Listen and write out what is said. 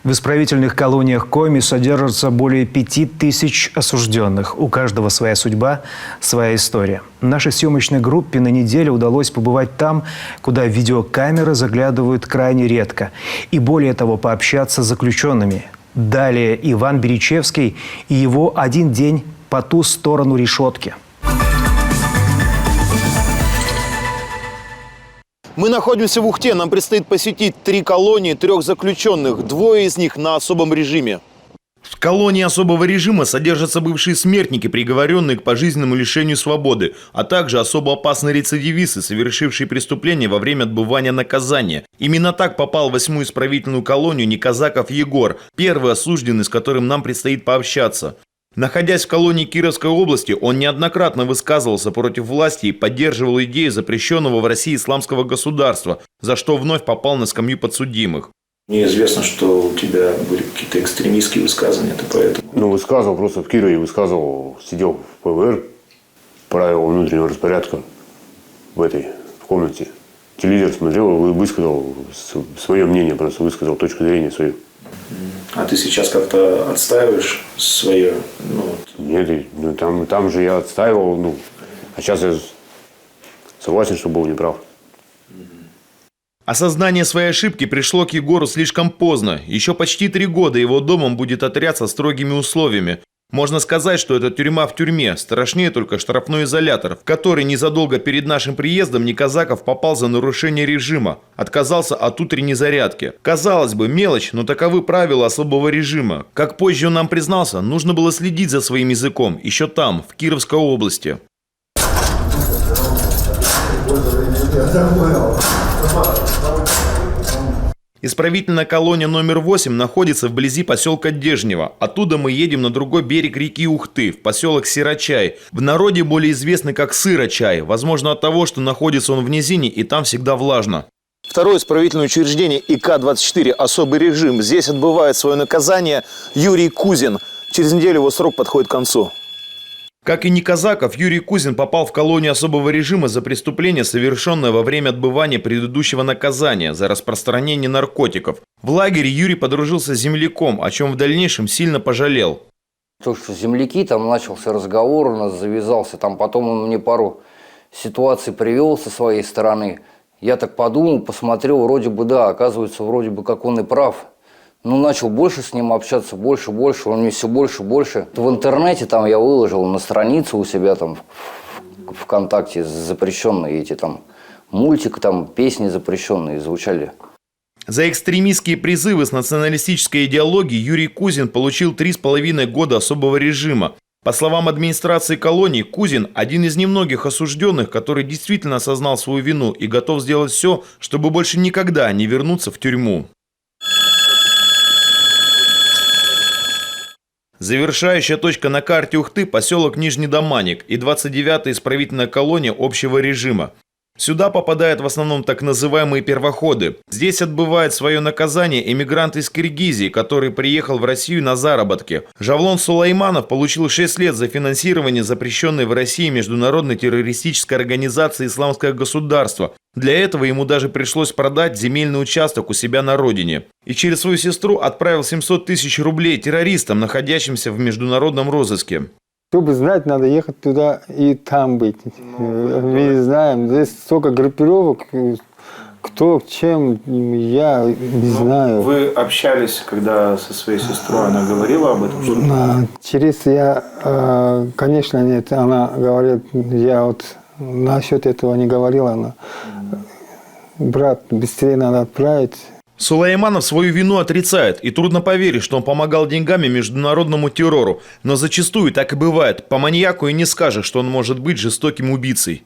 В исправительных колониях Коми содержатся более 5000 осужденных. У каждого своя судьба, своя история. Нашей съемочной группе на неделе удалось побывать там, куда видеокамеры заглядывают крайне редко. И более того, пообщаться с заключенными. Далее Иван Беричевский и его «Один день по ту сторону решетки». Мы находимся в Ухте. Нам предстоит посетить 3 колонии 3 заключенных. 2 из них на особом режиме. В колонии особого режима содержатся бывшие смертники, приговоренные к пожизненному лишению свободы, а также особо опасные рецидивисты, совершившие преступления во время отбывания наказания. Именно так попал в 8-ю исправительную колонию Неказаков Егор, первый осужденный, с которым нам предстоит пообщаться. Находясь в колонии Кировской области, он неоднократно высказывался против власти и поддерживал идею запрещенного в России исламского государства, за что вновь попал на скамью подсудимых. Мне известно, что у тебя были какие-то экстремистские высказывания, ты поэтому... Высказывал просто в Кирове, сидел в ПВР, правил внутреннего распорядка в комнате. Телевизор смотрел, высказал свое мнение, просто высказал точку зрения свою. А ты сейчас как-то отстаиваешь свое? Нет, там же я отстаивал, а сейчас я согласен, что был неправ. Осознание своей ошибки пришло к Егору слишком поздно. Еще почти 3 года его домом будет отряд со строгими условиями. Можно сказать, что это тюрьма в тюрьме, страшнее только штрафной изолятор, в который незадолго перед нашим приездом Неказаков попал за нарушение режима, отказался от утренней зарядки. Казалось бы, мелочь, но таковы правила особого режима. Как позже он нам признался, нужно было следить за своим языком, еще там, в Кировской области. Исправительная колония номер 8 находится вблизи поселка Дежнево. Оттуда мы едем на другой берег реки Ухты, в поселок Сирочай. В народе более известный как Сырочай. Возможно от того, что находится он в низине и там всегда влажно. 2-е исправительное учреждение ИК-24 «Особый режим». Здесь отбывает свое наказание Юрий Кузин. Через неделю его срок подходит к концу. Как и Неказаков, Юрий Кузин попал в колонию особого режима за преступление, совершенное во время отбывания предыдущего наказания за распространение наркотиков. В лагере Юрий подружился с земляком, о чем в дальнейшем сильно пожалел. То, что земляки, там начался разговор, у нас завязался, там потом он мне пару ситуаций привел со своей стороны. Я так подумал, посмотрел, вроде бы да, оказывается, вроде бы как он и прав. Начал больше с ним общаться, больше, он мне все больше. В интернете там я выложил на страницу у себя там в ВКонтакте запрещенные эти там мультики, там песни запрещенные звучали. За экстремистские призывы с националистической идеологией Юрий Кузин получил 3,5 года особого режима. По словам администрации колонии, Кузин – один из немногих осужденных, который действительно осознал свою вину и готов сделать все, чтобы больше никогда не вернуться в тюрьму. Завершающая точка на карте Ухты – поселок Нижний Доманик и 29-я исправительная колония общего режима. Сюда попадают в основном так называемые первоходы. Здесь отбывает свое наказание эмигрант из Киргизии, который приехал в Россию на заработки. Жавлон Сулайманов получил 6 лет за финансирование запрещенной в России международной террористической организации «Исламское государство». Для этого ему даже пришлось продать земельный участок у себя на родине. И через свою сестру отправил 700 000 рублей террористам, находящимся в международном розыске. Чтобы знать, надо ехать туда и там быть. Мы не знаем. Здесь столько группировок, кто чем, я не знаю. Вы общались, когда со своей сестрой она говорила об этом? Конечно, нет. Она говорит, я насчет этого не говорила. Она, брат, быстрее надо отправить. Сулайманов свою вину отрицает, и трудно поверить, что он помогал деньгами международному террору. Но зачастую так и бывает. По маньяку и не скажешь, что он может быть жестоким убийцей.